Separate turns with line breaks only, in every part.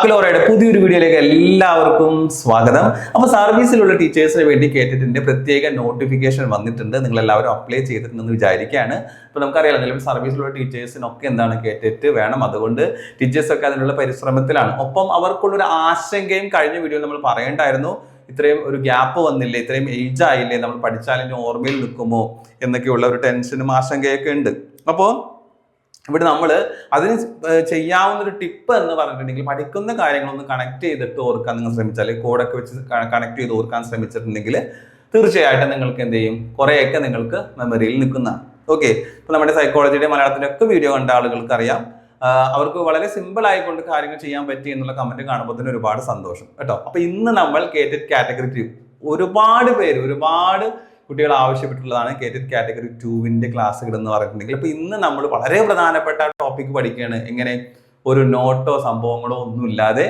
അഖിലോറയുടെ പുതിയൊരു വീഡിയോയിലേക്ക് എല്ലാവർക്കും സ്വാഗതം. അപ്പോൾ സർവീസിലുള്ള ടീച്ചേഴ്സിന് വേണ്ടി കേട്ടിട്ടുണ്ട് പ്രത്യേക നോട്ടിഫിക്കേഷൻ വന്നിട്ടുണ്ട്. നിങ്ങൾ എല്ലാവരും അപ്ലൈ ചെയ്തിട്ടുണ്ടെന്ന് വിചാരിക്കുകയാണ്. അപ്പോൾ നമുക്കറിയാം നിലവിൽ സർവീസിലുള്ള ടീച്ചേഴ്സിനൊക്കെ എന്താണ് കേട്ടിട്ട് വേണം. അതുകൊണ്ട് ടീച്ചേഴ്സൊക്കെ അതിനുള്ള പരിശ്രമത്തിലാണ്. ഒപ്പം അവർക്കുള്ളൊരു ആശങ്കയും കഴിഞ്ഞ വീഡിയോയിൽ നമ്മൾ പറയേണ്ടായിരുന്നു. ഇത്രയും ഒരു ഗ്യാപ്പ് വന്നില്ലേ, ഇത്രയും ഏജ് ആയില്ലേ, നമ്മൾ പഠിച്ചാലും ഓർമ്മയിൽ നിൽക്കുമോ എന്നൊക്കെയുള്ള ഒരു ടെൻഷനും ആശങ്കയൊക്കെ ഉണ്ട്. അപ്പോൾ ഇവിടെ നമ്മൾ അതിന് ചെയ്യാവുന്ന ഒരു ടിപ്പ് എന്ന് പറഞ്ഞിട്ടുണ്ടെങ്കിൽ പഠിക്കുന്ന കാര്യങ്ങളൊന്ന് കണക്ട് ചെയ്തിട്ട് ഓർക്കാൻ നിങ്ങൾ ശ്രമിച്ചാൽ, കോഡൊക്കെ വെച്ച് കണക്ട് ചെയ്ത് ഓർക്കാൻ ശ്രമിച്ചിട്ടുണ്ടെങ്കിൽ തീർച്ചയായിട്ടും നിങ്ങൾക്ക് എന്ത് ചെയ്യും, കുറേയൊക്കെ നിങ്ങൾക്ക് മെമ്മറിയിൽ നിൽക്കുന്നതാണ്. ഓക്കെ, ഇപ്പൊ നമ്മുടെ സൈക്കോളജിയുടെ മലയാളത്തിൻ്റെ ഒക്കെ വീഡിയോ കണ്ട ആളുകൾക്ക് അറിയാം, അവർക്ക് വളരെ സിമ്പിൾ ആയിക്കൊണ്ട് കാര്യങ്ങൾ ചെയ്യാൻ പറ്റി എന്നുള്ള കമന്റ് കാണുമ്പോൾ തന്നെ ഒരുപാട് സന്തോഷം കേട്ടോ. അപ്പൊ ഇന്ന് നമ്മൾ കേറ്റഡ് കാറ്റഗറി 2 ഒരുപാട് കുട്ടികൾ ആവശ്യപ്പെട്ടുള്ളതാണ് കേറ്റഡ് കാറ്റഗറി 2വിന്റെ ക്ലാസ്സുകൾ എന്ന് പറഞ്ഞിട്ടുണ്ടെങ്കിൽ. അപ്പൊ ഇന്ന് നമ്മൾ വളരെ പ്രധാനപ്പെട്ട ടോപ്പിക് പഠിക്കുകയാണ്. എങ്ങനെ ഒരു നോട്ടോ സംഭവങ്ങളോ ഒന്നും ഇല്ലാതെ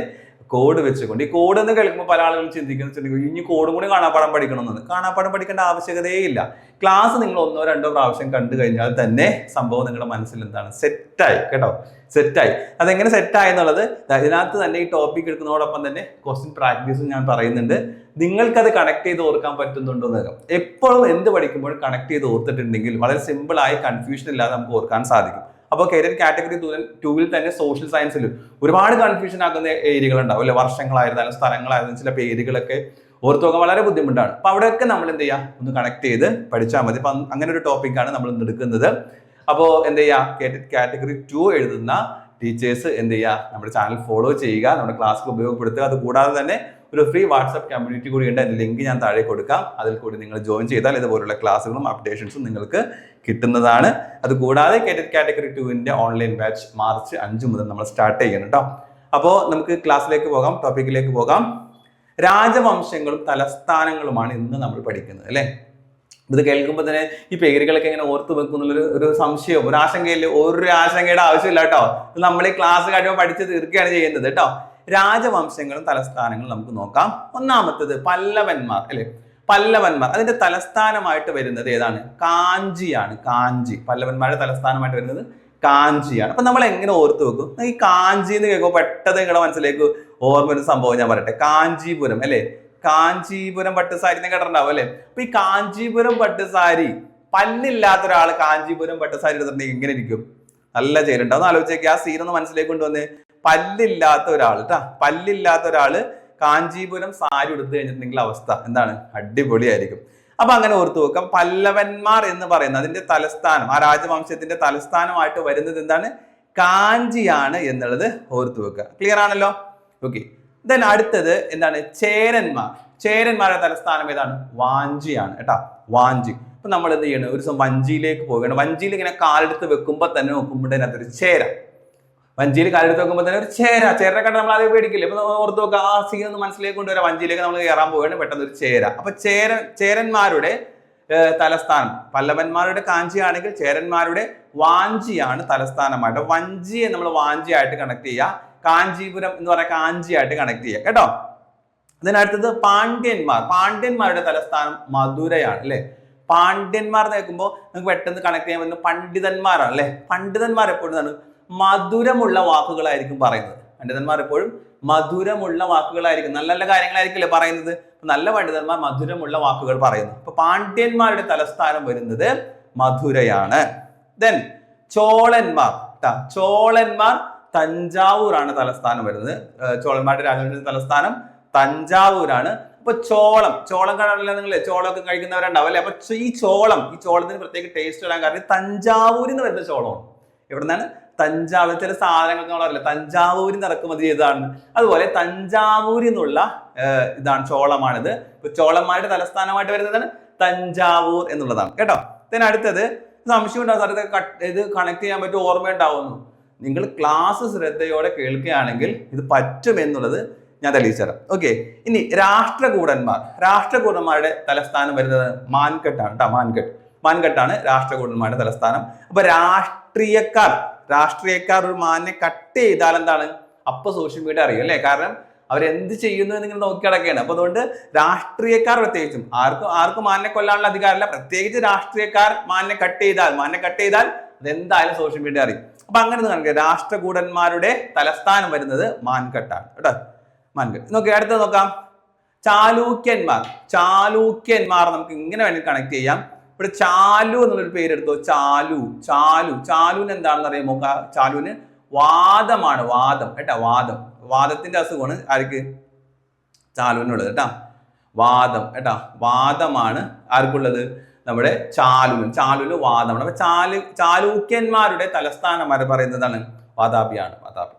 കോഡ് വെച്ചുകൊണ്ട്. ഈ കോഡ് എന്ന് കേൾക്കുമ്പോൾ പല ആളുകളും ചിന്തിക്കുന്നുണ്ടെങ്കിൽ ഇനി കോഡും കൂടി കാണാപ്പാടം പഠിക്കണമെന്ന്. കാണാപ്പാടം പഠിക്കേണ്ട ആവശ്യകതയേ ഇല്ല. ക്ലാസ് നിങ്ങൾ 1-2 പ്രാവശ്യം കണ്ടു കഴിഞ്ഞാൽ തന്നെ സംഭവം നിങ്ങളുടെ മനസ്സിൽ എന്താണ്, സെറ്റായി കേട്ടോ, സെറ്റായി. അതെങ്ങനെ സെറ്റായി എന്നുള്ളത് ഇതിനകത്ത് തന്നെ ഈ ടോപ്പിക് എടുക്കുന്നതോടൊപ്പം തന്നെ ക്വസ്റ്റ്യൻ പ്രാക്ടീസും ഞാൻ പറയുന്നുണ്ട്. നിങ്ങൾക്കത് കണക്ട് ചെയ്ത് ഓർക്കാൻ പറ്റുന്നുണ്ടോ എന്ന്. എപ്പോഴും എന്ത് പഠിക്കുമ്പോഴും കണക്ട് ചെയ്ത് ഓർത്തിട്ടുണ്ടെങ്കിൽ വളരെ സിമ്പിളായി കൺഫ്യൂഷൻ ഇല്ലാതെ നമുക്ക് ഓർക്കാൻ സാധിക്കും. അപ്പോൾ കേറ്റഡ് കാറ്റഗറി 2വിൽ തന്നെ സോഷ്യൽ സയൻസിൽ ഒരുപാട് കൺഫ്യൂഷൻ ആക്കുന്ന ഏരിയകൾ ഉണ്ടാവും അല്ലെ. വർഷങ്ങളായിരുന്നാലും സ്ഥലങ്ങളായിരുന്നാലും ചില പേരുകളൊക്കെ ഓർത്തു നോക്കാൻ വളരെ ബുദ്ധിമുട്ടാണ്. അപ്പൊ അവിടെയൊക്കെ നമ്മൾ എന്ത് ചെയ്യുക, ഒന്ന് കണക്ട് ചെയ്ത് പഠിച്ചാൽ മതി. അപ്പൊ അങ്ങനെ ഒരു ടോപ്പിക്കാണ് നമ്മൾ ഇന്ന് എടുക്കുന്നത്. അപ്പോൾ എന്ത് ചെയ്യുക, കേറ്റഡ് കാറ്റഗറി 2 എഴുതുന്ന ടീച്ചേഴ്സ് എന്ത് ചെയ്യുക, നമ്മുടെ ചാനൽ ഫോളോ ചെയ്യുക, നമ്മുടെ ക്ലാസ്സിൽ ഉപയോഗപ്പെടുത്തുക. അത് കൂടാതെ തന്നെ ഒരു ഫ്രീ വാട്സ്ആപ്പ് കമ്മ്യൂണിറ്റി കൂടി ഉണ്ട്. അതിന്റെ ലിങ്ക് ഞാൻ താഴെ കൊടുക്കാം. അതിൽ കൂടി നിങ്ങൾ ജോയിൻ ചെയ്താൽ ഇതുപോലുള്ള ക്ലാസ്സുകളും അപ്ഡേഷൻസും നിങ്ങൾക്ക് കിട്ടുന്നതാണ്. അത് കൂടാതെ കേറ്റഡ് കാറ്റഗറി 2വിന്റെ ഓൺലൈൻ ബാച്ച് മാർച്ച് 5 മുതൽ നമ്മൾ സ്റ്റാർട്ട് ചെയ്യണം കേട്ടോ. അപ്പോൾ നമുക്ക് ക്ലാസ്സിലേക്ക് പോകാം, ടോപ്പിക്കിലേക്ക് പോകാം. രാജവംശങ്ങളും തലസ്ഥാനങ്ങളുമാണ് ഇന്ന് നമ്മൾ പഠിക്കുന്നത് അല്ലെ. ഇത് കേൾക്കുമ്പോൾ തന്നെ ഈ പേരുകളൊക്കെ ഇങ്ങനെ ഓർത്തു വെക്കുന്നുള്ളൊരു ഒരു സംശയം, ഒരു ആശങ്കയില്ല. ഒരു ആശങ്കയുടെ ആവശ്യമില്ല കേട്ടോ. ഇത് നമ്മൾ ഈ ക്ലാസ് കഴിയുമ്പോൾ പഠിച്ച് തീർക്കുകയാണ് ചെയ്യുന്നത് കേട്ടോ. രാജവംശങ്ങളും തലസ്ഥാനങ്ങളും നമുക്ക് നോക്കാം. ഒന്നാമത്തത് പല്ലവന്മാർ അല്ലെ. പല്ലവന്മാർ, അതിന്റെ തലസ്ഥാനമായിട്ട് വരുന്നത് ഏതാണ്? കാഞ്ചിയാണ്. കാഞ്ചി, പല്ലവന്മാരുടെ തലസ്ഥാനമായിട്ട് വരുന്നത് കാഞ്ചിയാണ്. അപ്പൊ നമ്മൾ എങ്ങനെ ഓർത്ത് വെക്കും? ഈ കാഞ്ചി എന്ന് കേൾക്കുമ്പോൾ പെട്ടെന്ന് നിങ്ങളുടെ മനസ്സിലേക്ക് ഓർമ്മ ഒരു സംഭവം ഞാൻ പറയട്ടെ. കാഞ്ചീപുരം അല്ലെ, കാഞ്ചീപുരം പട്ടുസാരി കേട്ടിട്ടുണ്ടാവും അല്ലെ. അപ്പൊ ഈ കാഞ്ചീപുരം പട്ടുസാരി, പല്ലില്ലാത്ത ഒരാൾ കാഞ്ചീപുരം പട്ടുസാരി എടുത്തിട്ടുണ്ടെങ്കിൽ എങ്ങനെ ഇരിക്കും? നല്ല ചേരുണ്ടാവും. ഒന്ന് ആലോചിച്ചേക്ക്, ആ സീൻ ഒന്ന് മനസ്സിലേക്ക് കൊണ്ടുവന്ന്. പല്ലില്ലാത്ത ഒരാൾ കേട്ടാ, പല്ലില്ലാത്ത ഒരാള് കാഞ്ചീപുരം സാരി എടുത്തു കഴിഞ്ഞിട്ടുണ്ടെങ്കിൽ അവസ്ഥ എന്താണ്? അടിപൊളിയായിരിക്കും. അപ്പൊ അങ്ങനെ ഓർത്തു വെക്കാം. പല്ലവന്മാർ എന്ന് പറയുന്നത് അതിന്റെ തലസ്ഥാനം, ആ രാജവംശത്തിന്റെ തലസ്ഥാനമായിട്ട് വരുന്നത് എന്താണ്? കാഞ്ചിയാണ് എന്നുള്ളത് ഓർത്തു വെക്കുക. ക്ലിയർ ആണല്ലോ? ഓക്കെ. ദെൻ അടുത്തത് എന്താണ്? ചേരന്മാർ. ചേരന്മാരുടെ തലസ്ഥാനം ഏതാണ്? വാഞ്ചിയാണ് കേട്ടോ, വാഞ്ചി. അപ്പൊ നമ്മൾ എന്ത് ചെയ്യണം? ഒരു ദിവസം വഞ്ചിയിലേക്ക് പോവുകയാണ്. വഞ്ചിയിൽ ഇങ്ങനെ കാലെടുത്ത് വെക്കുമ്പോൾ തന്നെ നോക്കുമ്പോൾ അതിനകത്തൊരു ചേര. വഞ്ചിയിൽ കാലെടുത്ത് വെക്കുമ്പോൾ തന്നെ ഒരു ചേര. ചേരനെ കണ്ട് നമ്മൾ അതേ പേടിക്കില്ലേ? ഇപ്പൊ ഓർത്ത് നോക്കുക, ആ സീൻ ഒന്ന് മനസ്സിലേക്ക് കൊണ്ടുവരാം. വഞ്ചിയിലേക്ക് നമ്മൾ കയറാൻ പോവുകയാണ്, പെട്ടെന്ന് ഒരു ചേര. അപ്പൊ ചേരന്മാരുടെ തലസ്ഥാനം, പല്ലവന്മാരുടെ കാഞ്ചി ആണെങ്കിൽ ചേരന്മാരുടെ വാഞ്ചിയാണ് തലസ്ഥാനമായിട്ട്. വഞ്ചിയെ നമ്മൾ വാഞ്ചിയായിട്ട് കണക്ട് ചെയ്യുക, കാഞ്ചീപുരം എന്ന് പറഞ്ഞാൽ കാഞ്ചിയായിട്ട് കണക്ട് ചെയ്യുക കേട്ടോ. അതിനടുത്തത് പാണ്ഡ്യന്മാർ. പാണ്ഡ്യന്മാരുടെ തലസ്ഥാനം മധുരയാണ് അല്ലെ. പാണ്ഡ്യന്മാർ നോക്കുമ്പോൾ നമുക്ക് പെട്ടെന്ന് കണക്ട് ചെയ്യാൻ പറ്റുന്ന പണ്ഡിതന്മാരാണ് അല്ലെ. പണ്ഡിതന്മാർ എപ്പോഴും മധുരമുള്ള വാക്കുകളായിരിക്കും പറയുന്നത്. പണ്ഡിതന്മാർ എപ്പോഴും മധുരമുള്ള വാക്കുകളായിരിക്കും, നല്ല നല്ല കാര്യങ്ങളായിരിക്കില്ലേ പറയുന്നത്. നല്ല പണ്ഡിതന്മാർ മധുരമുള്ള വാക്കുകൾ പറയുന്നു. അപ്പൊ പാണ്ഡ്യന്മാരുടെ തലസ്ഥാനം വരുന്നത് മധുരയാണ്. ദെൻ ചോളന്മാർ. ചോളന്മാർ തഞ്ചാവൂരാണ് തലസ്ഥാനം വരുന്നത്. ചോളന്മാരുടെ രാജവംശത്തിന്റെ തലസ്ഥാനം തഞ്ചാവൂരാണ്. അപ്പൊ ചോളം കാണാറില്ല നിങ്ങളെ, ചോളമൊക്കെ കഴിക്കുന്നവരുണ്ടാവും അല്ലെ. അപ്പൊ ഈ ചോളത്തിന് പ്രത്യേക ടേസ്റ്റ് വരാൻ കാരണം തഞ്ചാവൂരിൽ നിന്ന് വരുന്ന ചോളമാണ്. എവിടെ നിന്നാണ്? തഞ്ചാവൂർ. ചില സാധനങ്ങൾക്ക് നമ്മളറിയില്ല തഞ്ചാവൂരിൽ നിന്ന് ഇറക്കുമതി ചെയ്തതാണ്. അതുപോലെ തഞ്ചാവൂരിൽ നിന്നുള്ള ഇതാണ്, ചോളമാണിത്. ഇപ്പൊ ചോളന്മാരുടെ തലസ്ഥാനമായിട്ട് വരുന്നതാണ് തഞ്ചാവൂർ എന്നുള്ളതാണ് കേട്ടോ. then അടുത്തത് സംശയം ഉണ്ടാവും, സാർ ഇത് കണക്ട് ചെയ്യാൻ പറ്റും, ഓർമ്മയുണ്ടാവുന്നു. നിങ്ങൾ ക്ലാസ് ശ്രദ്ധയോടെ കേൾക്കുകയാണെങ്കിൽ ഇത് പറ്റും എന്നുള്ളത് ഞാൻ തെളിയിച്ചു തരാം. ഓക്കെ. ഇനി രാഷ്ട്രകൂടന്മാരുടെ തലസ്ഥാനം വരുന്നത് മാൻകട്ടാണ് കേട്ടോ. മാൻകട്ടാണ് രാഷ്ട്രകൂടന്മാരുടെ തലസ്ഥാനം. അപ്പൊ രാഷ്ട്രീയക്കാർ ഒരു മാനിനെ കട്ട് ചെയ്താൽ എന്താണ്? അപ്പൊ സോഷ്യൽ മീഡിയ അറിയും അല്ലെ. കാരണം അവരെന്ത് ചെയ്യുന്നു എന്ന് നിങ്ങൾ നോക്കി കിടക്കുകയാണ്. അപ്പൊ അതുകൊണ്ട് രാഷ്ട്രീയക്കാർ പ്രത്യേകിച്ചും ആർക്കും മാനിനെ കൊല്ലാനുള്ള അധികാരമില്ല. പ്രത്യേകിച്ച് രാഷ്ട്രീയക്കാർ മാനിനെ കട്ട് ചെയ്താൽ അതെന്തായാലും സോഷ്യൽ മീഡിയ അറിയും. അപ്പൊ അങ്ങനെ ഒന്ന് കാണിക്കുക, രാഷ്ട്രകൂടന്മാരുടെ തലസ്ഥാനം വരുന്നത് മാൻകട്ടാണ് കേട്ടോ. മാൻകട്ട് നോക്കി. അടുത്തത് നോക്കാം, ചാലൂക്യന്മാർ. നമുക്ക് ഇങ്ങനെ വേണമെങ്കിൽ കണക്ട് ചെയ്യാം. ഇവിടെ ചാലു എന്നുള്ളൊരു പേരെടുത്തോ. ചാലുവിന് എന്താണെന്ന് അറിയാമോ? ചാലുവിന് വാദമാണ്. വാദം കേട്ടോ. വാദത്തിന്റെ അസുഖമാണ് ആർക്ക്? ചാലുവിനുള്ളത് കേട്ടോ. വാദം കേട്ടോ. വാദമാണ് ആർക്കുള്ളത്? നമ്മുടെ ചാലുവിന് വാദമാണ്. അപ്പൊ ചാലൂക്യന്മാരുടെ തലസ്ഥാനം വരെ പറയുന്നതാണ് വാതാപിയാണ്.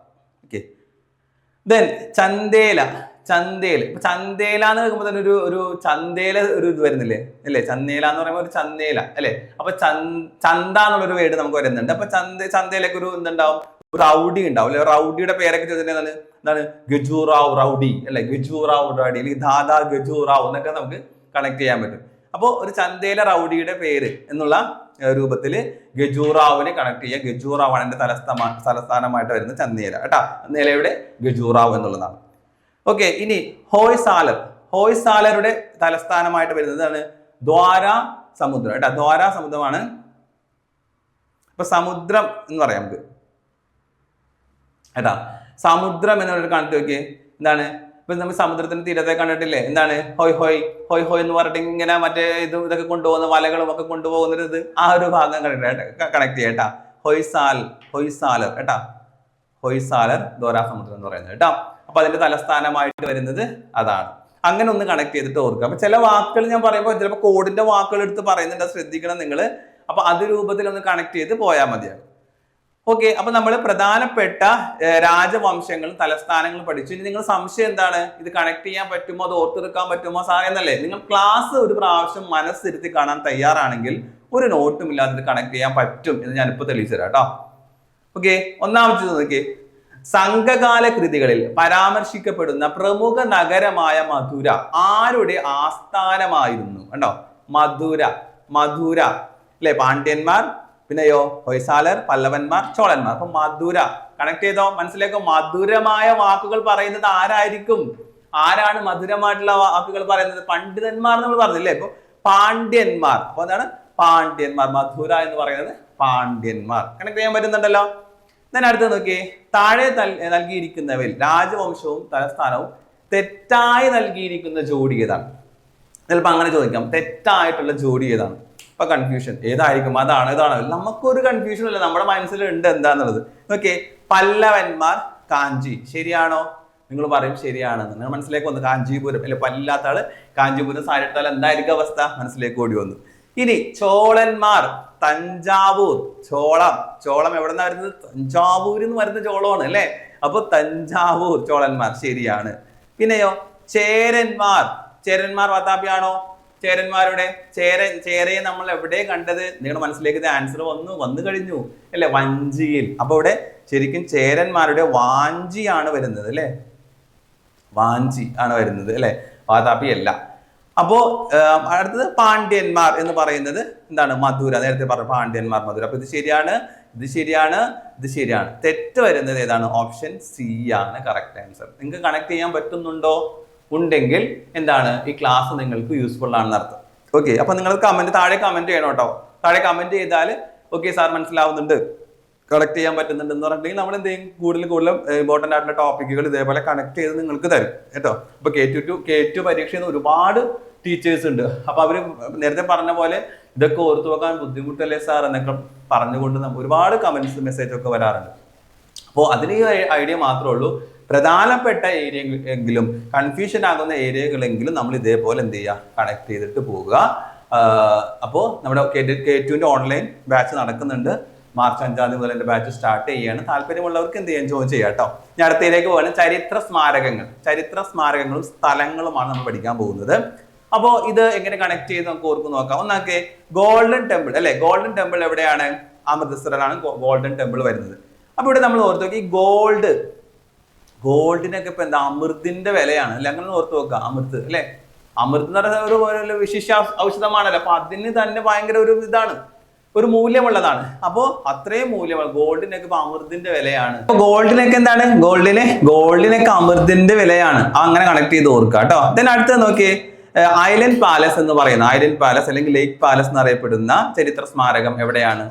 ഓക്കെ. ദെൻ ചന്ദേല എന്ന് കേൾക്കുമ്പോൾ തന്നെ ഒരു ചന്തേല ഒരു ഇത് വരുന്നില്ലേ അല്ലേ? ചന്തേല എന്ന് പറയുമ്പോൾ ഒരു ചന്തേല അല്ലെ? അപ്പൊ ചന്ത എന്നുള്ളൊരു വേർഡ് നമുക്ക് വരുന്നുണ്ട്. അപ്പൊ ചന്തയിലൊക്കെ ഒരു എന്തുണ്ടാവും? റൗഡി ഉണ്ടാവും അല്ലെ? റൗഡിയുടെ പേരൊക്കെ ചോദിച്ചിട്ടുണ്ടെങ്കിൽ എന്താണ്? ഗജൂറാവ് റൗഡി അല്ലെ? ഗജൂറാവ് റൗഡി അല്ലെങ്കിൽ ദാദാ ഗജൂറാവ് എന്നൊക്കെ നമുക്ക് കണക്ട് ചെയ്യാൻ പറ്റും. അപ്പോൾ ഒരു ചന്തേല റൗഡിയുടെ പേര് എന്നുള്ള രൂപത്തിൽ ഗജൂറാവിനെ കണക്ട് ചെയ്യുക. ഗജൂറാവാണ് എന്റെ തലസ്ഥാനമായിട്ട് വരുന്ന ചന്തേല കേട്ടോ. ചന്തേലയുടെ ഗജൂറാവ് എന്നുള്ളതാണ്. ഓക്കെ. ഇനി ഹോയ്സാലരുടെ തലസ്ഥാനമായിട്ട് വരുന്നതാണ് ദ്വാരാ സമുദ്രം കേട്ടോ. ദ്വാരാ സമുദ്രമാണ്. ഇപ്പൊ സമുദ്രം എന്ന് പറയാം നമുക്ക് കേട്ടാ. സമുദ്രം എന്നുള്ളൊരു കണക്ട് നോക്കിയേ. എന്താണ്? ഇപ്പൊ നമ്മൾ സമുദ്രത്തിന്റെ തീരത്തെ കണ്ടിട്ടില്ലേ? എന്താണ്? ഹോയ് എന്ന് പറഞ്ഞിട്ട് ഇങ്ങനെ മറ്റേ ഇതൊക്കെ കൊണ്ടുപോകുന്ന വലകളും ഒക്കെ കൊണ്ടുപോകുന്നത് ആ ഒരു ഭാഗം കണക്ട് ചെയ്യട്ടാ. ഹൊയ്സാലർ കേട്ടാ. ഹൊയ്സാലർ ദ്വാരാ സമുദ്രം എന്ന് പറയുന്നത് കേട്ടോ. അപ്പൊ അതിന്റെ തലസ്ഥാനമായിട്ട് വരുന്നത് അതാണ്. അങ്ങനെ ഒന്ന് കണക്ട് ചെയ്തിട്ട് ഓർക്കുക. അപ്പൊ ചില വാക്കുകൾ ഞാൻ പറയുമ്പോൾ ചിലപ്പോൾ കോഡിന്റെ വാക്കുകൾ എടുത്ത് പറയുന്നുണ്ട്, ശ്രദ്ധിക്കണം നിങ്ങൾ. അപ്പൊ അത് രൂപത്തിൽ ഒന്ന് കണക്ട് ചെയ്ത് പോയാൽ മതിയാകും. ഓക്കെ. അപ്പൊ നമ്മൾ പ്രധാനപ്പെട്ട രാജവംശങ്ങളും തലസ്ഥാനങ്ങളും പഠിച്ചു. ഇനി നിങ്ങൾ സംശയം എന്താണ്? ഇത് കണക്ട് ചെയ്യാൻ പറ്റുമോ, അത് ഓർത്തെടുക്കാൻ പറ്റുമോ സാറേ എന്നല്ലേ? നിങ്ങൾ ക്ലാസ് ഒരു പ്രാവശ്യം മനസ്സിരുത്തി കാണാൻ തയ്യാറാണെങ്കിൽ ഒരു നോട്ടും ഇല്ലാതെ ഇത് കണക്ട് ചെയ്യാൻ പറ്റും എന്ന് ഞാനിപ്പോ തെളിയിച്ചു തരാം കേട്ടോ. ഓക്കെ. ഒന്നാമത്തെ നോക്കിയേ, സംഘകാല കൃതികളിൽ പരാമർശിക്കപ്പെടുന്ന പ്രമുഖ നഗരമായ മധുര ആരുടെ ആസ്ഥാനമായിരുന്നു? കണ്ടോ? മധുര അല്ലെ? പാണ്ഡ്യന്മാർ, പിന്നെയോ ഹൊയ്സാലർ, പല്ലവന്മാർ, ചോളന്മാർ. അപ്പൊ മധുര കണക്ട് ചെയ്തോ? മനസ്സിലാക്കോ? മധുരമായ വാക്കുകൾ പറയുന്നത് ആരായിരിക്കും? ആരാണ് മധുരമായിട്ടുള്ള വാക്കുകൾ പറയുന്നത്? പണ്ഡിതന്മാർ നമ്മൾ പറഞ്ഞില്ലേ? ഇപ്പൊ പാണ്ഡ്യന്മാർ. അപ്പൊ എന്താണ്? പാണ്ഡ്യന്മാർ. മധുര എന്ന് പറയുന്നത് പാണ്ഡ്യന്മാർ. കണക്ട് ചെയ്യാൻ പറ്റുന്നുണ്ടല്ലോ. then അടുത്ത നോക്കിയേ, താഴെ നൽകിയിരിക്കുന്നവയിൽ രാജവംശവും തലസ്ഥാനവും തെറ്റായി നൽകിയിരിക്കുന്ന ജോഡി ഏതാണ്? ചിലപ്പോൾ അങ്ങനെ ചോദിക്കാം, തെറ്റായിട്ടുള്ള ജോഡി ഏതാണ്? അപ്പൊ കൺഫ്യൂഷൻ ഏതായിരിക്കും? അതാണ് ഇതാണ്, നമുക്കൊരു കൺഫ്യൂഷൻ അല്ല, നമ്മുടെ മനസ്സിലുണ്ട് എന്താന്നുള്ളത്. ഓക്കെ, പല്ലവന്മാർ കാഞ്ചി, ശരിയാണോ? നിങ്ങൾ പറയും ശരിയാണെന്ന്. നിങ്ങൾ മനസ്സിലേക്ക് വന്നു കാഞ്ചീപുരം അല്ലെ, പല്ലാത്ത ആള് കാഞ്ചീപുരം സാരി എടുത്താൽ എന്തായിരിക്കും അവസ്ഥ? മനസ്സിലേക്ക് ഓടി വന്നു. ഇനി ചോളന്മാർ തഞ്ചാവൂർ, ചോളം എവിടെന്നാ വരുന്നത്? തഞ്ചാവൂരിൽ നിന്ന് വരുന്ന ചോളമാണ് അല്ലെ. അപ്പൊ തഞ്ചാവൂർ ചോളന്മാർ ശരിയാണ്. പിന്നെയോ ചേരന്മാർ വാതാപിയാണോ? ചേരന്മാരുടെ ചേരയെ നമ്മൾ എവിടെ കണ്ടത്? നിങ്ങളുടെ മനസ്സിലേക്ക് ആൻസർ വന്നു കഴിഞ്ഞു അല്ലെ, വഞ്ചിയിൽ. അപ്പൊ ഇവിടെ ശരിക്കും ചേരന്മാരുടെ വാഞ്ചിയാണ് വരുന്നത് അല്ലെ, വാഞ്ചി ആണ് വരുന്നത് അല്ലെ, വാതാപി അല്ല. അപ്പോ അടുത്തത് പാണ്ഡ്യന്മാർ എന്ന് പറയുന്നത് എന്താണ്? മധുര. നേരത്തെ പറഞ്ഞു പാണ്ഡ്യന്മാർ മധുര. അപ്പൊ ഇത് ശരിയാണ്. തെറ്റ് വരുന്നത് ഏതാണ്? ഓപ്ഷൻ സി ആണ് കറക്റ്റ് ആൻസർ. നിങ്ങൾക്ക് കണക്ട് ചെയ്യാൻ പറ്റുന്നുണ്ടോ? ഉണ്ടെങ്കിൽ എന്താണ്, ഈ ക്ലാസ് നിങ്ങൾക്ക് യൂസ്ഫുൾ ആണെന്ന് അർത്ഥം. ഓക്കെ, അപ്പൊ നിങ്ങൾ താഴെ കമന്റ് ചെയ്യണം കേട്ടോ. താഴെ കമന്റ് ചെയ്താൽ ഓക്കെ സാർ മനസ്സിലാവുന്നുണ്ട്, കണക്ട് ചെയ്യാൻ പറ്റുന്നുണ്ട് എന്ന് പറഞ്ഞിട്ടുണ്ടെങ്കിൽ നമ്മൾ എന്ത് ചെയ്യും, കൂടുതൽ ഇമ്പോർട്ടന്റ് ആയിട്ടുള്ള ടോപ്പിക്കുകൾ ഇതേപോലെ കണക്ട് ചെയ്ത് നിങ്ങൾക്ക് തരും കേട്ടോ. അപ്പൊ K2 പരീക്ഷയിൽ ഒരുപാട് ടീച്ചേഴ്സ് ഉണ്ട്. അപ്പൊ അവര് നേരത്തെ പറഞ്ഞ പോലെ ഇതൊക്കെ ഓർത്തു വെക്കാൻ ബുദ്ധിമുട്ടല്ലേ സാർ എന്നൊക്കെ പറഞ്ഞുകൊണ്ട് ഒരുപാട് കമന്റ്സ് മെസ്സേജ് ഒക്കെ വരാറുണ്ട്. അപ്പോൾ അതിന് ഈ ഐഡിയ മാത്രമേ ഉള്ളൂ, പ്രധാനപ്പെട്ട ഏരിയയെങ്കിലും കൺഫ്യൂഷൻ ആകുന്ന ഏരിയകളെങ്കിലും നമ്മൾ ഇതേപോലെ എന്ത് ചെയ്യുക, കണക്ട് ചെയ്തിട്ട് പോവുക. അപ്പോൾ നമ്മുടെ K2 ഓൺലൈൻ ബാച്ച് നടക്കുന്നുണ്ട്. മാർച്ച് 5 മുതൽ എൻ്റെ ബാച്ച് സ്റ്റാർട്ട് ചെയ്യാണ്. താല്പര്യമുള്ളവർക്ക് എന്ത് ചെയ്യാൻ ജോയിൻ ചെയ്യാം കേട്ടോ. ഞാൻ അടുത്തയിലേക്ക് പോകണം. ചരിത്ര സ്മാരകങ്ങളും സ്ഥലങ്ങളുമാണ് നമ്മൾ പഠിക്കാൻ പോകുന്നത്. അപ്പോൾ ഇത് എങ്ങനെ കണക്ട് ചെയ്ത് നമുക്ക് ഓർക്കും നോക്കാം. ഒന്നാക്കെ ഗോൾഡൻ ടെമ്പിൾ അല്ലെ. ഗോൾഡൻ ടെമ്പിൾ എവിടെയാണ്? അമൃത്സറിലാണ് ഗോൾഡൻ ടെമ്പിൾ വരുന്നത്. അപ്പൊ ഇവിടെ നമ്മൾ ഓർത്ത് നോക്കി, ഗോൾഡിനൊക്കെ ഇപ്പൊ എന്താ, അമൃതിന്റെ വിലയാണ് അല്ലെ, അങ്ങനെ ഓർത്ത് നോക്കുക. അമൃത് അല്ലെ, അമൃത് എന്ന് പറയുന്ന ഒരു വിശിഷ്ട ഔഷധമാണല്ലോ. അപ്പൊ അതിന് തന്നെ ഭയങ്കര ഒരു ഇതാണ്. ഒരു മൂല്യമുള്ളതാണ്. അപ്പോൾ അത്രയും മൂല്യമുള്ള ഗോൾഡിനൊക്കെ ഇപ്പൊ അമൃതിന്റെ വിലയാണ്. അപ്പൊ ഗോൾഡിനൊക്കെ എന്താണ്? ഗോൾഡിനൊക്കെ അമൃതിന്റെ വിലയാണ്. അങ്ങനെ കണക്ട് ചെയ്ത് ഓർക്കുക കേട്ടോ. then അടുത്തത് നോക്കിയേ, ഐലൻഡ് പാലസ് എന്ന് പറയുന്ന, ഐലൻഡ് പാലസ് അല്ലെങ്കിൽ ലേക്ക് പാലസ് എന്നറിയപ്പെടുന്ന ചരിത്ര സ്മാരകം എവിടെയാണ്?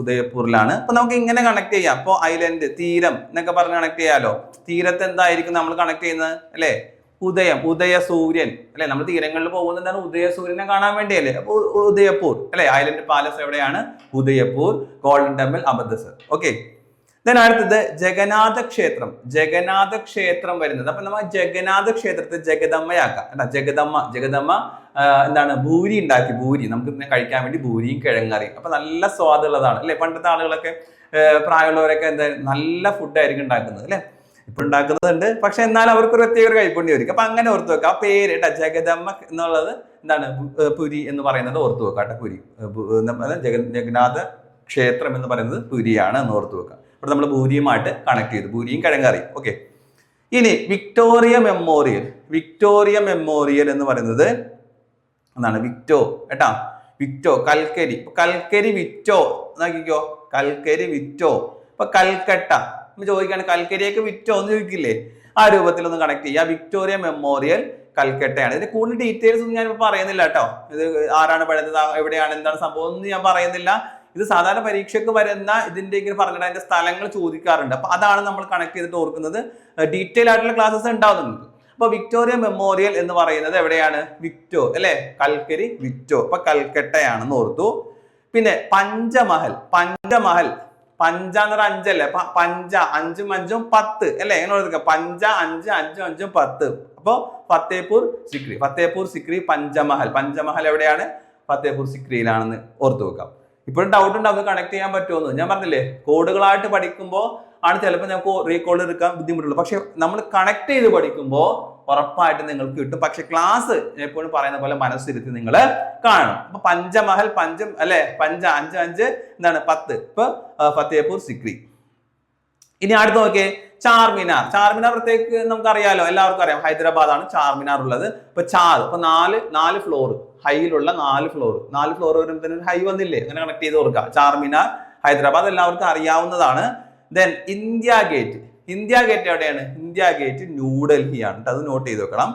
ഉദയപൂരിലാണ്. അപ്പൊ നമുക്ക് ഇങ്ങനെ കണക്ട് ചെയ്യാം. അപ്പൊ ഐലൻഡ്, തീരം എന്നൊക്കെ പറഞ്ഞ് കണക്ട് ചെയ്യാലോ. തീരത്ത് എന്തായിരിക്കും നമ്മൾ കണക്ട് ചെയ്യുന്നത് അല്ലെ? ഉദയ സൂര്യൻ അല്ലെ? നമ്മൾ തീരങ്ങളിൽ പോകുന്നത് എന്താണ്? ഉദയ സൂര്യനെ കാണാൻ വേണ്ടിയല്ലേ? അപ്പൊ ഉദയപൂർ അല്ലെ? ഐലൻഡ് പാലസ് എവിടെയാണ്? Udaipur. Golden temple Amritsar. Okay. അടുത്തത് ജഗന്നാഥ ക്ഷേത്രം വരുന്നത്. അപ്പൊ നമ്മൾ ജഗന്നാഥ ക്ഷേത്രത്തെ ജഗദമ്മയാക്കാം. ജഗദമ്മ എന്താണ്? ഭൂരി ഉണ്ടാക്കി. ഭൂരി നമുക്ക് ഇങ്ങനെ കഴിക്കാൻ വേണ്ടി ഭൂരിയും കിഴങ്ങറിയും. അപ്പൊ നല്ല സ്വാദുള്ളതാണ് അല്ലെ? പണ്ടത്തെ ആളുകളൊക്കെ, പ്രായമുള്ളവരൊക്കെ എന്താ നല്ല ഫുഡായിരിക്കും ഉണ്ടാക്കുന്നത് അല്ലെ? ഇപ്പൊ ഉണ്ടാക്കുന്നുണ്ട്, പക്ഷെ എന്നാൽ അവർക്ക് ഒരു പ്രത്യേക കൈപ്പുണ്യം ആയിരിക്കും. അപ്പൊ അങ്ങനെ ഓർത്ത് വെക്കുക. ആ പേര് കേട്ടോ, ജഗദമ്മ എന്നുള്ളത് എന്താണ്? പുരി എന്ന് പറയുന്നത് ഓർത്ത് വെക്കുക കേട്ടോ. പുരി, ജഗന്നാഥ ക്ഷേത്രം എന്ന് പറയുന്നത് പുരിയാണ് എന്ന് ഓർത്ത് വെക്കുക. ഇവിടെ നമ്മൾ ഭൂരിയുമായിട്ട് കണക്ട് ചെയ്തു, ഭൂരിയും കിഴങ്ങറി. ഓക്കെ. ഇനി വിക്ടോറിയ മെമ്മോറിയൽ എന്ന് പറയുന്നത് എന്താണ്? വിക്ടോ കൽക്കരി വിറ്റോ നോക്കിക്കോ. ഇപ്പൊ കൽക്കട്ട ചോദിക്കാണ്, കൽക്കരിയൊക്കെ വിറ്റോ എന്ന് ചോദിക്കില്ലേ? ആ രൂപത്തിൽ ഒന്ന് കണക്ട് ചെയ്യുക. വിക്ടോറിയ മെമ്മോറിയൽ കൽക്കട്ടയാണ്. ഇതിന്റെ കൂടുതൽ ഡീറ്റെയിൽസ് ഒന്നും ഞാനിപ്പോൾ പറയുന്നില്ല കേട്ടോ. ഇത് ആരാണ് പണിതത്, എവിടെയാണ്, എന്താണ് സംഭവം ഒന്നും ഞാൻ പറയുന്നില്ല. ഇത് സാധാരണ പരീക്ഷയ്ക്ക് വരുന്ന ഇതിന്റെ ഇങ്ങനെ പറഞ്ഞിട്ട് അതിന്റെ സ്ഥലങ്ങൾ ചോദിക്കാറുണ്ട്. അപ്പൊ അതാണ് നമ്മൾ കണക്ട് ചെയ്തിട്ട് ഓർക്കുന്നത്. ഡീറ്റെയിൽ ആയിട്ടുള്ള ക്ലാസ്സസ് ഉണ്ടാവുന്നുണ്ട്. അപ്പൊ വിക്ടോറിയ മെമ്മോറിയൽ എന്ന് പറയുന്നത് എവിടെയാണ്? വിക്ടോ അല്ലെ? കൽക്കരി വിറ്റോ. അപ്പൊ കൽക്കട്ടയാണെന്ന് ഓർത്തു. പിന്നെ പഞ്ചമഹൽ പഞ്ച എന്ന് പറഞ്ഞാൽ അഞ്ചല്ലേ? അപ്പൊ പഞ്ച, 5ഉം 5ഉം 10 അല്ലെ? എങ്ങനെ ഓർക്കുക? പഞ്ച 5, 5ഉം 5ഉം 10. അപ്പൊ ഫത്തേപൂർ സിക്രി പഞ്ചമഹൽ എവിടെയാണ്? ഫത്തേപൂർ സിക്രിയിലാണെന്ന് ഓർത്തു വെക്കാം. ഇപ്പോഴും ഡൗട്ട് ഉണ്ടാവും കണക്ട് ചെയ്യാൻ പറ്റുമെന്ന്. ഞാൻ പറഞ്ഞില്ലേ, കോഡുകളായിട്ട് പഠിക്കുമ്പോൾ ആണ് ചിലപ്പോൾ നമുക്ക് റീകോൾ എടുക്കാൻ ബുദ്ധിമുട്ടുള്ളൂ. പക്ഷെ നമ്മൾ കണക്ട് ചെയ്ത് പഠിക്കുമ്പോൾ ഉറപ്പായിട്ട് നിങ്ങൾക്ക് കിട്ടും. പക്ഷെ ക്ലാസ് എപ്പോഴും പറയുന്ന പോലെ മനസ്സിരുത്തി നിങ്ങൾ കാണണം. അപ്പൊ പഞ്ചമഹൽ, അല്ലെ? 5, 5 എന്താണ്? 10. ഇപ്പൊ ഫത്തേപൂർ സിക്രി. ഇനി അടുത്ത് നോക്കിയേ, ചാർമിനാർ പ്രത്യേക നമുക്കറിയാലോ, എല്ലാവർക്കും അറിയാം. ഹൈദരാബാദാണ് ചാർമിനാർ ഉള്ളത്. ഇപ്പൊ ഇപ്പൊ 4 ഫ്ലോർ, ഹൈയിലുള്ള 4 ഫ്ലോർ വരുമ്പോൾ തന്നെ ഹൈ വന്നില്ലേ? അങ്ങനെ കണക്ട് ചെയ്ത് കൊടുക്കുക. ചാർമിനാർ ഹൈദരാബാദ് എല്ലാവർക്കും അറിയാവുന്നതാണ്. ദെൻ ഇന്ത്യ ഗേറ്റ് എവിടെയാണ്? ഇന്ത്യ ഗേറ്റ് ന്യൂഡൽഹിയാണ്. അത് നോട്ട് ചെയ്ത് വെക്കണം.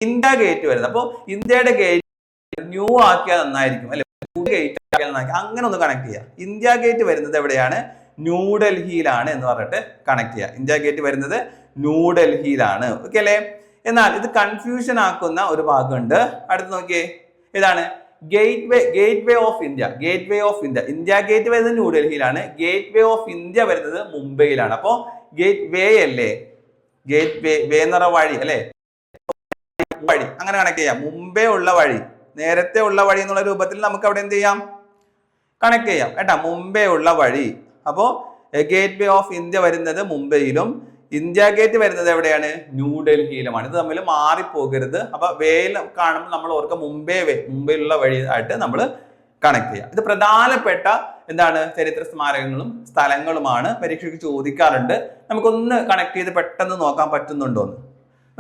ഇന്ത്യ ഗേറ്റ് വരുന്നത്. അപ്പോൾ ഇന്ത്യയുടെ ഗേറ്റ് ന്യൂ ആക്കിയാൽ നന്നായിരിക്കും അല്ലെ? ഗേറ്റ് ആക്കിയാൽ നന്നായിരിക്കും. അങ്ങനെ ഒന്ന് കണക്ട് ചെയ്യുക. ഇന്ത്യ ഗേറ്റ് വരുന്നത് എവിടെയാണ്? ന്യൂഡൽഹിയിലാണ് എന്ന് പറഞ്ഞിട്ട് കണക്ട് ചെയ്യുക. ഇന്ത്യ ഗേറ്റ് വരുന്നത് ന്യൂഡൽഹിയിലാണ്. ഓക്കെ അല്ലേ? എന്നാൽ ഇത് കൺഫ്യൂഷൻ ആക്കുന്ന ഒരു ഭാഗമുണ്ട്. അടുത്ത് നോക്കിയേ, ഏതാണ്? Gate way of India. India gate വരുന്നത് ന്യൂഡൽഹിയിലാണ്. ഗേറ്റ് വേ ഓഫ് ഇന്ത്യ വരുന്നത് മുംബൈയിലാണ്. അപ്പോ ഗേറ്റ് വേ അല്ലേ? വേ എന്ന് പറഞ്ഞ വഴി അല്ലെ? വഴി അങ്ങനെ കണക്ട് ചെയ്യാം. മുംബൈ ഉള്ള വഴി, നേരത്തെ ഉള്ള വഴി എന്നുള്ള രൂപത്തിൽ നമുക്ക് അവിടെ എന്ത് ചെയ്യാം? കണക്ട് ചെയ്യാം കേട്ടാ. മുംബൈ ഉള്ള വഴി. അപ്പോ ഗേറ്റ് വേ ഓഫ് ഇന്ത്യ വരുന്നത് മുംബൈയിലും ഇന്ത്യ ഗേറ്റ് വരുന്നത് എവിടെയാണ്? ന്യൂഡൽഹിയിലുമാണ്. ഇത് തമ്മിൽ മാറിപ്പോകരുത്. അപ്പൊ വേയിൽ കാണുമ്പോൾ നമ്മൾ ഓർക്കുക മുംബൈയിലുള്ള വഴി ആയിട്ട് നമ്മൾ കണക്ട് ചെയ്യാം. ഇത് പ്രധാനപ്പെട്ട എന്താണ്? ചരിത്ര സ്മാരകങ്ങളും സ്ഥലങ്ങളുമാണ്. പരീക്ഷയ്ക്ക് ചോദിക്കാറുണ്ട്. നമുക്കൊന്ന് കണക്ട് ചെയ്ത് പെട്ടെന്ന് നോക്കാൻ പറ്റുന്നുണ്ടോ എന്ന്.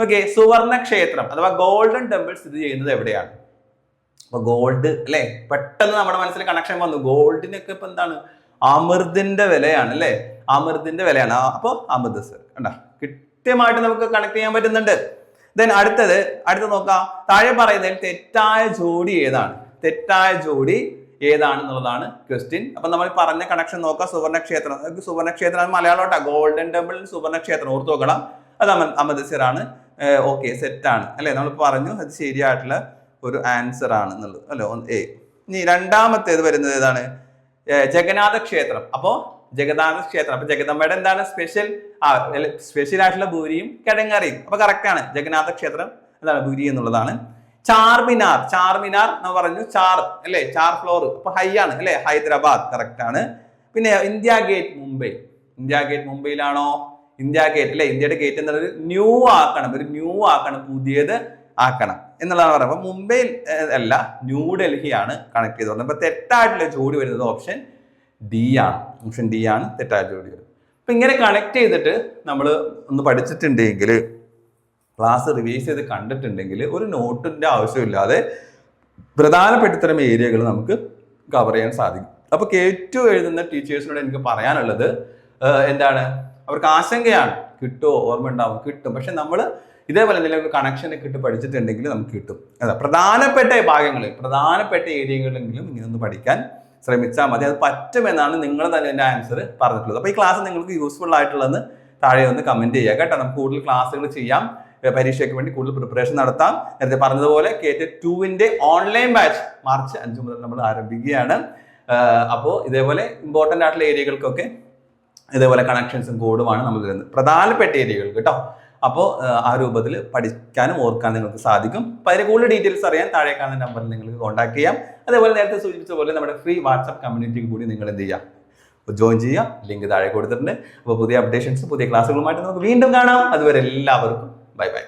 ഓക്കെ. സുവർണക്ഷേത്രം അഥവാ ഗോൾഡൻ ടെമ്പിൾ സ്ഥിതി ചെയ്യുന്നത് എവിടെയാണ്? അപ്പൊ ഗോൾഡ് അല്ലെ? പെട്ടെന്ന് നമ്മുടെ മനസ്സിൽ കണക്ഷൻ വന്നു. ഗോൾഡിനൊക്കെ ഇപ്പൊ എന്താണ്? അമൃതിന്റെ വിലയാണ് അല്ലെ? അമൃതിന്റെ വിലയാണ്. അപ്പൊ അമൃത്സർ കണ്ട, കൃത്യമായിട്ട് നമുക്ക് കണക്ട് ചെയ്യാൻ പറ്റുന്നുണ്ട്. ദെൻ അടുത്ത നോക്കാം. താഴെ പറയുന്നതിൽ തെറ്റായ ജോഡി ഏതാണെന്നുള്ളതാണ് ക്വസ്റ്റ്യൻ. അപ്പൊ നമ്മൾ പറഞ്ഞ കണക്ഷൻ നോക്കാം. സുവർണക്ഷേത്രം മലയാളോട്ടാ. ഗോൾഡൻ ടെമ്പിൾ സുവർണക്ഷേത്രം ഓർത്ത് നോക്കണം. അത് അമൃത്സർ ആണ്. ഓക്കെ, സെറ്റ് ആണ് അല്ലെ? നമ്മൾ പറഞ്ഞു അത് ശരിയായിട്ടുള്ള ഒരു ആൻസർ ആണ് എന്നുള്ളത് അല്ലെ? ഇനി രണ്ടാമത്തേത് വരുന്നത് ഏതാണ്? ജഗന്നാഥ ക്ഷേത്രം. അപ്പൊ ജഗദമ്മയുടെ എന്താണ് സ്പെഷ്യൽ ആയിട്ടുള്ള ഭൂരിയും കിഴങ്ങറിയും. അപ്പൊ കറക്റ്റ് ആണ്. ജഗന്നാഥ ക്ഷേത്രം എന്താണ്? ഭൂരി എന്നുള്ളതാണ്. ചാർമിനാർ എന്ന് പറഞ്ഞു. അല്ലെ? 4 ഫ്ലോർ. അപ്പൊ ഹൈ ആണ് അല്ലെ? ഹൈദരാബാദ് കറക്റ്റ് ആണ്. പിന്നെ ഇന്ത്യ ഗേറ്റ് മുംബൈയിലാണോ? ഇന്ത്യ ഗേറ്റ് അല്ലെ? ഇന്ത്യയുടെ ഗേറ്റ് എന്നുള്ളത് ന്യൂ ആക്കണം, പുതിയത് ആക്കണം എന്നുള്ളതാണ് പറയുന്നത്. അപ്പൊ മുംബൈയിൽ അല്ല, ന്യൂഡൽഹി ആണ് കണക്ട് ചെയ്ത് പറഞ്ഞത്. അപ്പൊ തെറ്റായിട്ടുള്ള ജോഡി വരുന്നത് ഓപ്ഷൻ ഡി ആണ് തെറ്റായ ജോഡി വരുന്നത്. അപ്പൊ ഇങ്ങനെ കണക്ട് ചെയ്തിട്ട് നമ്മൾ ഒന്ന് പഠിച്ചിട്ടുണ്ടെങ്കിൽ, ക്ലാസ് റിവൈസ് ചെയ്ത് കണ്ടിട്ടുണ്ടെങ്കിൽ ഒരു നോട്ടിന്റെ ആവശ്യമില്ലാതെ പ്രധാനപ്പെട്ട ഇത്തരം ഏരിയകൾ നമുക്ക് കവർ ചെയ്യാൻ സാധിക്കും. അപ്പോൾ K2 എഴുതുന്ന ടീച്ചേഴ്സിനോട് എനിക്ക് പറയാനുള്ളത് എന്താണ്, അവർക്ക് ആശങ്കയാണ്, കിട്ടുമോ, ഓർമ്മ ഉണ്ടാവും, കിട്ടും. പക്ഷെ നമ്മൾ ഇതേപോലെ എന്തെങ്കിലും കണക്ഷനൊക്കെ ഇട്ട് പഠിച്ചിട്ടുണ്ടെങ്കിൽ നമുക്ക് കിട്ടും. അതാ പ്രധാനപ്പെട്ട ഭാഗങ്ങളിൽ, പ്രധാനപ്പെട്ട ഏരിയകളിലെങ്കിലും ഇങ്ങനെയൊന്ന് പഠിക്കാൻ ശ്രമിച്ചാൽ മതി. അത് പറ്റുമെന്നാണ് നിങ്ങൾ തന്നെ എൻ്റെ ആൻസർ പറഞ്ഞിട്ടുള്ളത്. അപ്പോൾ ഈ ക്ലാസ് നിങ്ങൾക്ക് യൂസ്ഫുൾ ആയിട്ടുള്ളതെന്ന് താഴെ ഒന്ന് കമന്റ് ചെയ്യുക കേട്ടോ. നമുക്ക് കൂടുതൽ ക്ലാസ്സുകൾ ചെയ്യാം, പരീക്ഷയ്ക്ക് വേണ്ടി കൂടുതൽ പ്രിപ്പറേഷൻ നടത്താം. നേരത്തെ പറഞ്ഞതുപോലെ K2 ഓൺലൈൻ ബാച്ച് March 5 മുതൽ നമ്മൾ ആരംഭിക്കുകയാണ്. അപ്പോൾ ഇതേപോലെ ഇമ്പോർട്ടൻ്റ് ആയിട്ടുള്ള ഏരിയകൾക്കൊക്കെ ഇതേപോലെ കണക്ഷൻസും കോഡുമാണ് നമ്മൾ തരുന്നത്, പ്രധാനപ്പെട്ട ഏരിയകൾ കേട്ടോ. അപ്പോൾ ആ രൂപത്തിൽ പഠിക്കാനും ഓർക്കാനും നിങ്ങൾക്ക് സാധിക്കും. അപ്പോൾ അതിന് കൂടുതൽ ഡീറ്റെയിൽസ് അറിയാൻ താഴെ കാണുന്ന നമ്പറിൽ നിങ്ങൾക്ക് കോൺടാക്ട് ചെയ്യാം. അതേപോലെ നേരത്തെ സൂചിപ്പിച്ച പോലെ നമ്മുടെ ഫ്രീ വാട്സ്ആപ്പ് കമ്മ്യൂണിറ്റിക്ക് കൂടി നിങ്ങൾ എന്ത് ചെയ്യാം, ജോയിൻ ചെയ്യാം. ലിങ്ക് താഴെ കൊടുത്തിട്ടുണ്ട്. അപ്പോൾ പുതിയ അപ്ഡേഷൻസ്, പുതിയ ക്ലാസ്സുകളുമായിട്ട് നമുക്ക് വീണ്ടും കാണാം. അതുവരെ എല്ലാവർക്കും ബൈ ബൈ.